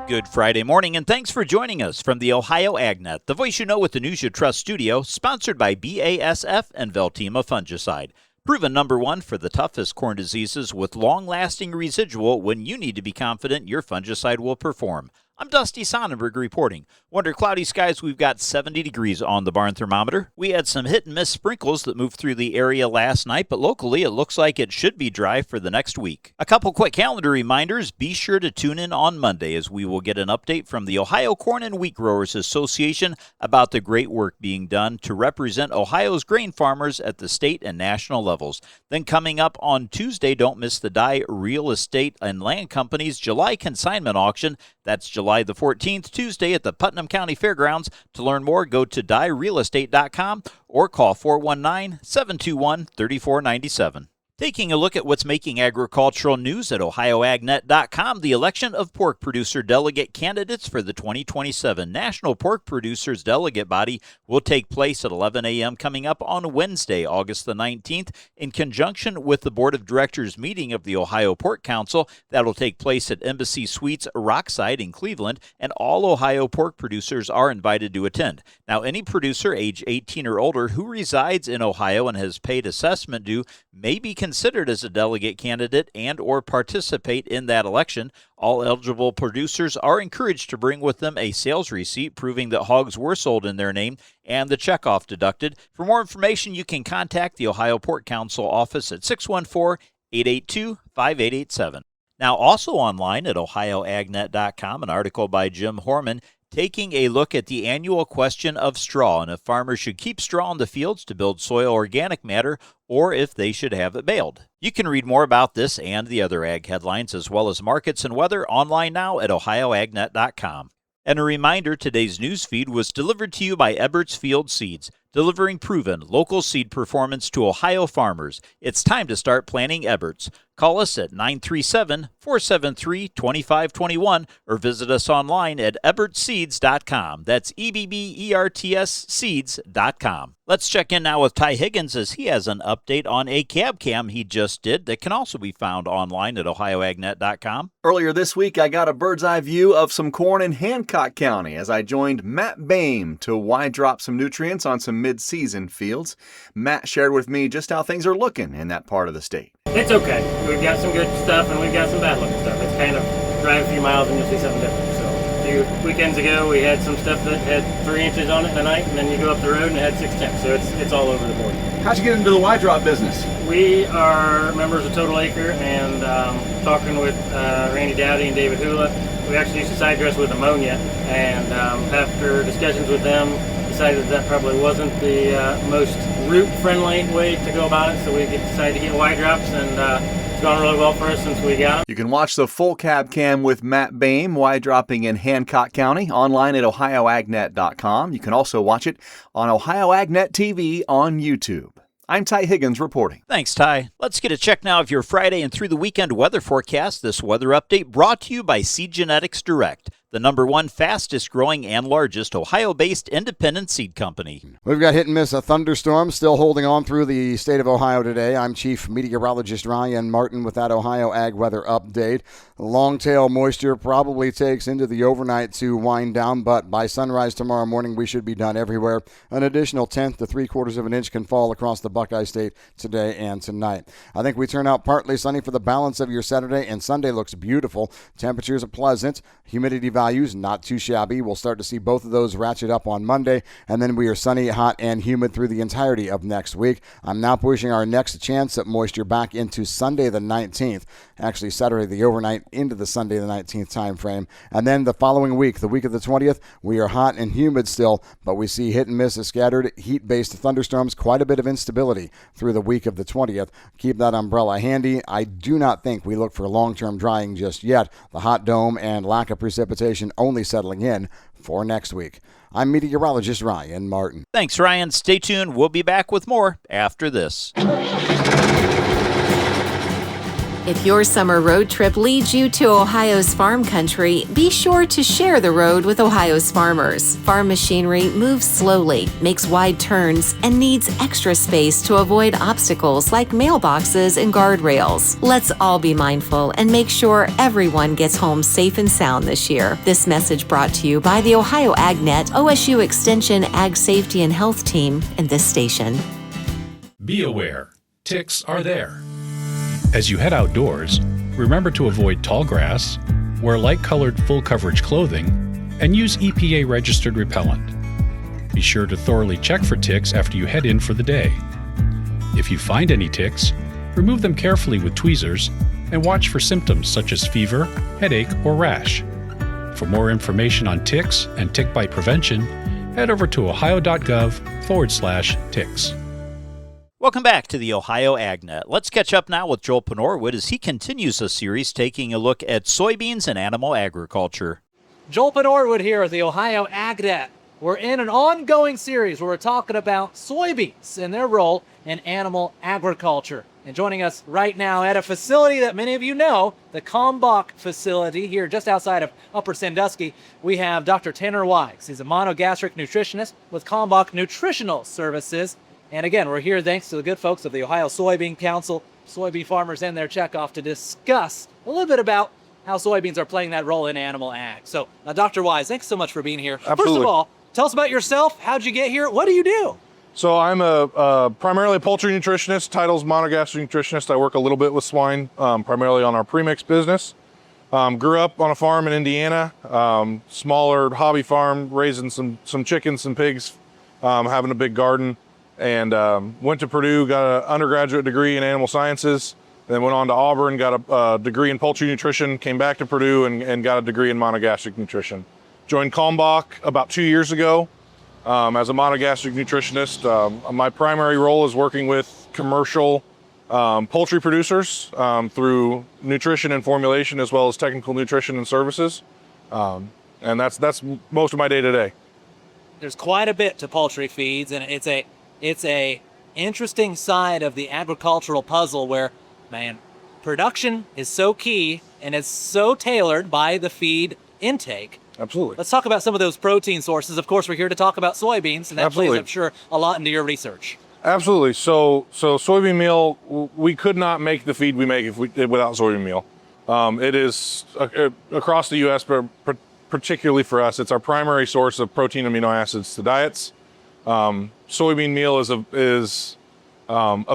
Good Friday morning, and thanks for joining us from the Ohio AgNet, the voice you know with the news you trust studio, sponsored by BASF and Veltima Fungicide. Proven number one for the toughest corn diseases with long-lasting residual when you need to be confident your fungicide will perform. I'm Dusty Sonnenberg reporting. Under cloudy skies, we've got 70 degrees on the barn thermometer. We had some hit and miss sprinkles that moved through the area last night, but locally it looks like it should be dry for the next week. A couple quick calendar reminders. Be sure to tune in on Monday as we will get an update from the Ohio Corn and Wheat Growers Association about the great work being done to represent Ohio's grain farmers at the state and national levels. Then coming up on Tuesday, don't miss the Dye Real Estate and Land Company's July consignment auction. That's July the 14th, Tuesday at the Putnam County Fairgrounds. To learn more, go to dyerealestate.com or call 419-721-3497. Taking a look at what's making agricultural news at ohioagnet.com, the election of pork producer delegate candidates for the 2027 National Pork Producers Delegate Body will take place at 11 a.m. coming up on Wednesday, August the 19th, in conjunction with the Board of Directors meeting of the Ohio Pork Council. That'll take place at Embassy Suites Rockside in Cleveland, and all Ohio pork producers are invited to attend. Now, any producer age 18 or older who resides in Ohio and has paid assessment due may be considered as a delegate candidate and or participate in that election. All eligible producers are encouraged to bring with them a sales receipt proving that hogs were sold in their name and the checkoff deducted. For more information, you can contact the Ohio Pork Council office at 614-882-5887. Now, also online at ohioagnet.com, an article by Jim Horman taking a look at the annual question of straw and if farmers should keep straw in the fields to build soil organic matter or if they should have it baled. You can read more about this and the other ag headlines as well as markets and weather online now at ohioagnet.com. And a reminder, today's news feed was delivered to you by Eberts Field Seeds, delivering proven local seed performance to Ohio farmers. It's time to start planting Eberts. Call us at 937-473-2521 or visit us online at ebertseeds.com. That's EBBERTS seeds.com. Let's check in now with Ty Higgins as he has an update on a cab cam he just did that can also be found online at ohioagnet.com. Earlier this week, I got a bird's eye view of some corn in Hancock County as I joined Matt Boehm to wide drop some nutrients on some mid-season fields. Matt shared with me just how things are looking in that part of the state. It's okay. We've got some good stuff and we've got some bad looking stuff. It's kind of drive a few miles and you'll see something different. So a few weekends ago we had some stuff that had 3 inches on it in a night, and then you go up the road and it had 6 tenths. So it's all over the board. How'd you get into the wide drop business? We are members of Total Acre, and talking with Randy Dowdy and David Hula, we actually used to side dress with ammonia, and after discussions with them, decided that probably wasn't the most root-friendly way to go about it, so we decided to get wide drops, and it's gone really well for us since we got them. You can watch the full cab cam with Matt Boehm wide dropping in Hancock County online at ohioagnet.com. You can also watch it on Ohio AgNet TV on YouTube. I'm Ty Higgins reporting. Thanks, Ty. Let's get a check now of your Friday and through the weekend weather forecast. This weather update brought to you by Seed Genetics Direct, the number one fastest growing and largest Ohio-based independent seed company. We've got hit and miss a thunderstorm still holding on through the state of Ohio today. I'm Chief Meteorologist Ryan Martin with that Ohio Ag Weather Update. Long-tail moisture probably takes into the overnight to wind down, but by sunrise tomorrow morning we should be done everywhere. An additional 1/10 to 3/4 of an inch can fall across the Buckeye State today and tonight. I think we turn out partly sunny for the balance of your Saturday, and Sunday looks beautiful. Temperatures are pleasant. Humidity values not too shabby. We'll start to see both of those ratchet up on Monday, and then we are sunny, hot, and humid through the entirety of next week. I'm now pushing our next chance at moisture back into Sunday the 19th. Actually, Saturday the overnight into the Sunday the 19th time frame. And then the following week, the week of the 20th, we are hot and humid still, but we see hit and miss of scattered heat-based thunderstorms, quite a bit of instability through the week of the 20th. Keep that umbrella handy. I do not think we look for long-term drying just yet. The hot dome and lack of precipitation only settling in for next week. I'm meteorologist Ryan Martin. Thanks, Ryan. Stay tuned. We'll be back with more after this. If your summer road trip leads you to Ohio's farm country, be sure to share the road with Ohio's farmers. Farm machinery moves slowly, makes wide turns, and needs extra space to avoid obstacles like mailboxes and guardrails. Let's all be mindful and make sure everyone gets home safe and sound this year. This message brought to you by the Ohio AgNet, OSU Extension Ag Safety and Health Team, and this station. Be aware, ticks are there. As you head outdoors, remember to avoid tall grass, wear light-colored full-coverage clothing, and use EPA-registered repellent. Be sure to thoroughly check for ticks after you head in for the day. If you find any ticks, remove them carefully with tweezers and watch for symptoms such as fever, headache, or rash. For more information on ticks and tick bite prevention, head over to ohio.gov/ticks. Welcome back to the Ohio AgNet. Let's catch up now with Joel Panorwood as he continues the series taking a look at soybeans and animal agriculture. Joel Panorwood here at the Ohio AgNet. We're in an ongoing series where we're talking about soybeans and their role in animal agriculture. And joining us right now at a facility that many of you know, the Kalmbach facility here just outside of Upper Sandusky, we have Dr. Tanner Wise. He's a monogastric nutritionist with Kalmbach Nutritional Services. And again, we're here thanks to the good folks of the Ohio Soybean Council, soybean farmers and their checkoff to discuss a little bit about how soybeans are playing that role in animal ag. So, Dr. Wise, thanks so much for being here. Absolutely. First of all, tell us about yourself. How'd you get here? What do you do? So I'm primarily a poultry nutritionist, title's monogastric nutritionist. I work a little bit with swine, primarily on our premix business. Grew up on a farm in Indiana, smaller hobby farm, raising some chickens, some pigs, having a big garden. And went to Purdue, got an undergraduate degree in animal sciences, then went on to Auburn, got a degree in poultry nutrition, came back to Purdue and got a degree in monogastric nutrition. Joined Kalmbach about 2 years ago as a monogastric nutritionist. My primary role is working with commercial poultry producers through nutrition and formulation, as well as technical nutrition and services. And that's most of my day to day. There's quite a bit to poultry feeds, and it's a interesting side of the agricultural puzzle where, man, production is so key and it's so tailored by the feed intake. Absolutely. Let's talk about some of those protein sources. Of course, we're here to talk about soybeans, and that plays, I'm sure, a lot into your research. Absolutely. So soybean meal, we could not make the feed we make without soybean meal. It is across the U.S., but particularly for us, it's our primary source of protein amino acids to diets. Soybean meal is a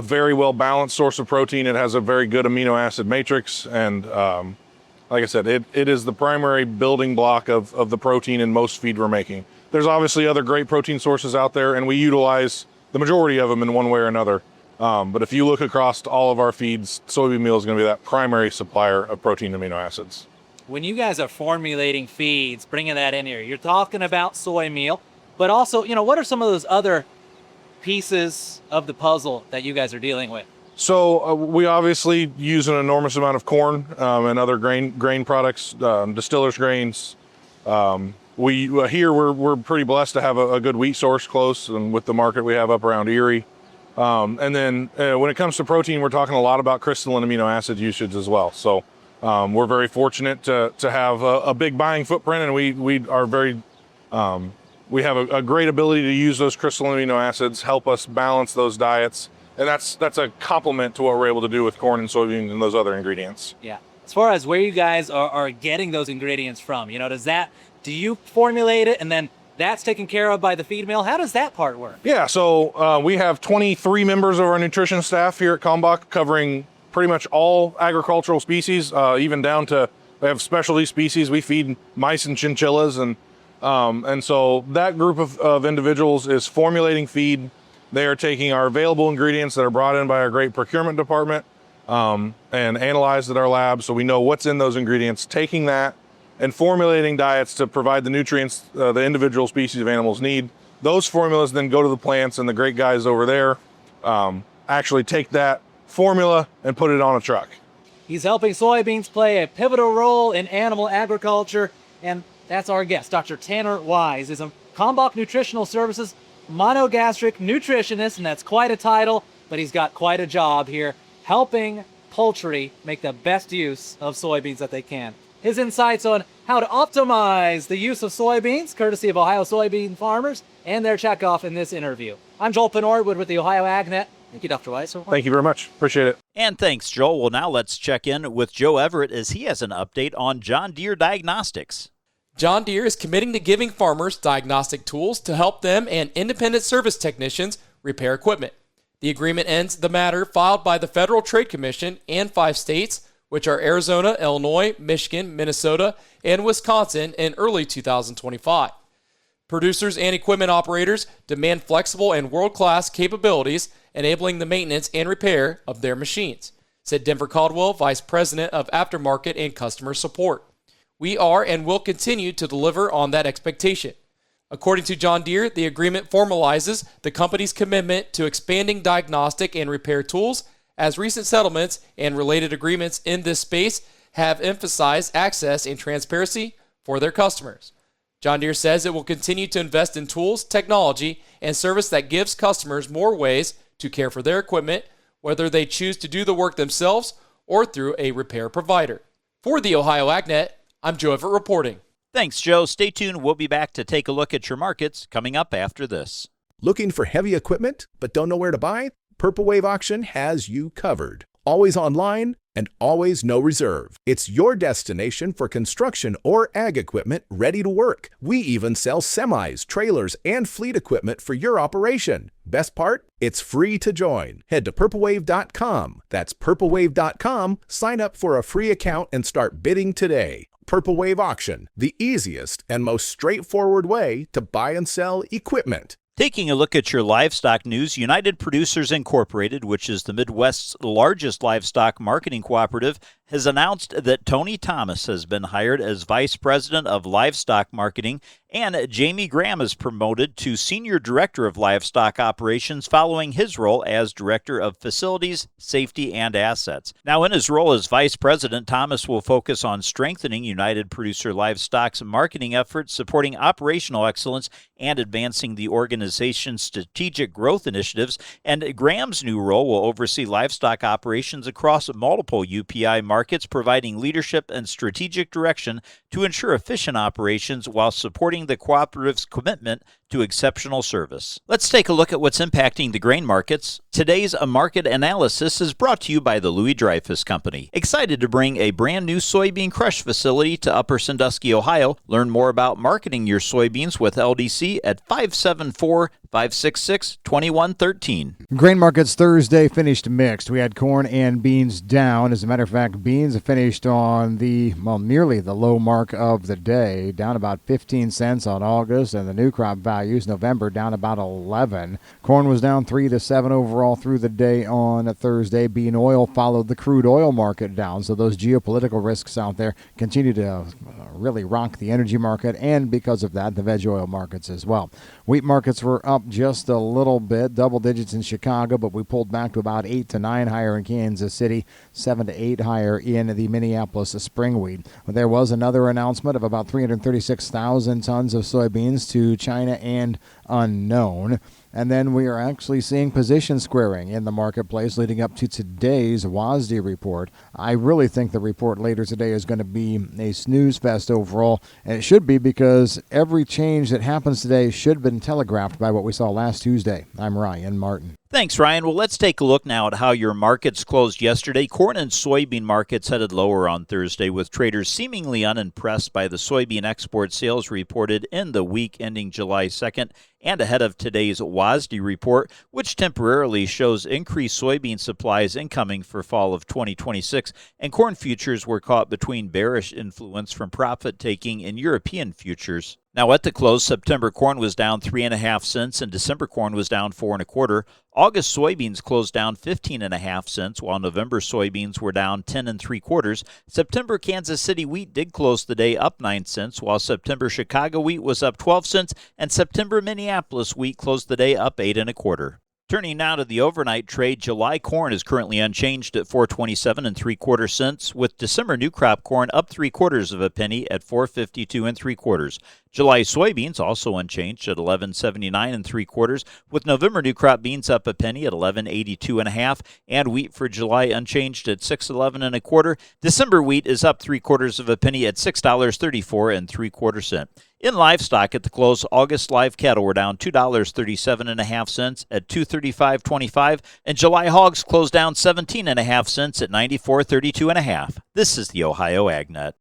very well balanced source of protein. It has a very good amino acid matrix, and like I said, it is the primary building block of the protein in most feed we're making. There's obviously other great protein sources out there, and we utilize the majority of them in one way or another. But if you look across all of our feeds, soybean meal is going to be that primary supplier of protein amino acids. When you guys are formulating feeds, bringing that in here, you're talking about soy meal, but also, what are some of those other pieces of the puzzle that you guys are dealing with? So we obviously use an enormous amount of corn and other grain products, distillers grains. We're pretty blessed to have a good wheat source close, and with the market we have up around Erie. And then when it comes to protein, we're talking a lot about crystalline amino acid usage as well. So we're very fortunate to have a big buying footprint, and we are very we have a great ability to use those crystalline amino acids, help us balance those diets. And that's a complement to what we're able to do with corn and soybeans and those other ingredients. Yeah. As far as where you guys are getting those ingredients from, do you formulate it and then that's taken care of by the feed mill? How does that part work? Yeah, so we have 23 members of our nutrition staff here at Kalmbach covering pretty much all agricultural species, even down to, we have specialty species. We feed mice and chinchillas. And so that group of individuals is formulating feed. They are taking our available ingredients that are brought in by our great procurement department and analyzed at our lab, so we know what's in those ingredients, taking that and formulating diets to provide the nutrients the individual species of animals need. Those formulas then go to the plants, and the great guys over there actually take that formula and put it on a truck. He's helping soybeans play a pivotal role in animal agriculture, and that's our guest. Dr. Tanner Wise is a Kalmbach Nutritional Services monogastric nutritionist, and that's quite a title, but he's got quite a job here helping poultry make the best use of soybeans that they can. His insights on how to optimize the use of soybeans, courtesy of Ohio soybean farmers, and their checkoff in this interview. I'm Joel Penorwood with the Ohio AgNet. Thank you, Dr. Weiss. Thank you very much. Appreciate it. And thanks, Joel. Well, now let's check in with Joe Everett as he has an update on John Deere Diagnostics. John Deere is committing to giving farmers diagnostic tools to help them and independent service technicians repair equipment. The agreement ends the matter filed by the Federal Trade Commission and 5 states, which are Arizona, Illinois, Michigan, Minnesota, and Wisconsin, in early 2025. Producers and equipment operators demand flexible and world-class capabilities, enabling the maintenance and repair of their machines, said Denver Caldwell, Vice President of Aftermarket and Customer Support. We are and will continue to deliver on that expectation. According to John Deere, the agreement formalizes the company's commitment to expanding diagnostic and repair tools, as recent settlements and related agreements in this space have emphasized access and transparency for their customers. John Deere says it will continue to invest in tools, technology, and service that gives customers more ways to care for their equipment, whether they choose to do the work themselves or through a repair provider. For the Ohio AgNet, I'm Joe Everett reporting. Thanks, Joe. Stay tuned. We'll be back to take a look at your markets coming up after this. Looking for heavy equipment but don't know where to buy? Purple Wave Auction has you covered. Always online and always no reserve. It's your destination for construction or ag equipment ready to work. We even sell semis, trailers, and fleet equipment for your operation. Best part? It's free to join. Head to purplewave.com. That's purplewave.com. Sign up for a free account and start bidding today. Purple Wave Auction, the easiest and most straightforward way to buy and sell equipment. Taking a look at your livestock news, United Producers Incorporated, which is the Midwest's largest livestock marketing cooperative, has announced that Tony Thomas has been hired as Vice President of Livestock Marketing, and Jamie Graham is promoted to Senior Director of Livestock Operations following his role as Director of Facilities, Safety, and Assets. Now, in his role as Vice President, Thomas will focus on strengthening United Producer Livestock's marketing efforts, supporting operational excellence, and advancing the organization's strategic growth initiatives. And Graham's new role will oversee livestock operations across multiple UPI markets, providing leadership and strategic direction to ensure efficient operations while supporting the cooperative's commitment to exceptional service. Let's take a look at what's impacting the grain markets. Today's market analysis is brought to you by the Louis Dreyfus Company. Excited to bring a brand new soybean crush facility to Upper Sandusky, Ohio. Learn more about marketing your soybeans with LDC at 574-566-2113. Grain markets Thursday finished mixed. We had corn and beans down. As a matter of fact, beans finished on nearly the low mark of the day, down about 15 cents on August, and the new crop values November down about 11. Corn was down 3 to 7 overall through the day on Thursday. Bean oil followed the crude oil market down, so those geopolitical risks out there continue to really rock the energy market, and because of that, the veg oil markets as well. Wheat markets were up just a little bit, double digits in Chicago, but we pulled back to about 8 to 9 higher in Kansas City, 7 to 8 higher in the Minneapolis spring wheat. There was another announcement of about 336,000 tons of soybeans to China and unknown. And then we are actually seeing position squaring in the marketplace leading up to today's WASDE report. I really think the report later today is going to be a snooze fest overall, and it should be because every change that happens today should have been telegraphed by what we saw last Tuesday. I'm Ryan Martin. Thanks, Ryan. Well, let's take a look now at how your markets closed yesterday. Corn and soybean markets headed lower on Thursday, with traders seemingly unimpressed by the soybean export sales reported in the week ending July 2nd and ahead of today's WASDE report, which temporarily shows increased soybean supplies incoming for fall of 2026, and corn futures were caught between bearish influence from profit-taking in European futures. Now, at the close, September corn was down 3.5 cents and December corn was down 4.25. August soybeans closed down 15.5 cents, while November soybeans were down 10.75. September Kansas City wheat did close the day up 9 cents, while September Chicago wheat was up 12 cents, and September Minneapolis wheat closed the day up 8.25. Turning now to the overnight trade, July corn is currently unchanged at 4.27 3/4 cents, with December new crop corn up 3/4 of a penny at 4.52 3/4. July soybeans also unchanged at 11.79 3/4, with November new crop beans up a penny at 11.82 1/2, and wheat for July unchanged at 6.11 1/4. December wheat is up 3/4 of a penny at $6.34 3/4 cents. In livestock at the close, August live cattle were down $2.37 1/2 at $235.25, and July hogs closed down 17 1/2 cents at $94.32 1/2. This is the Ohio AgNet.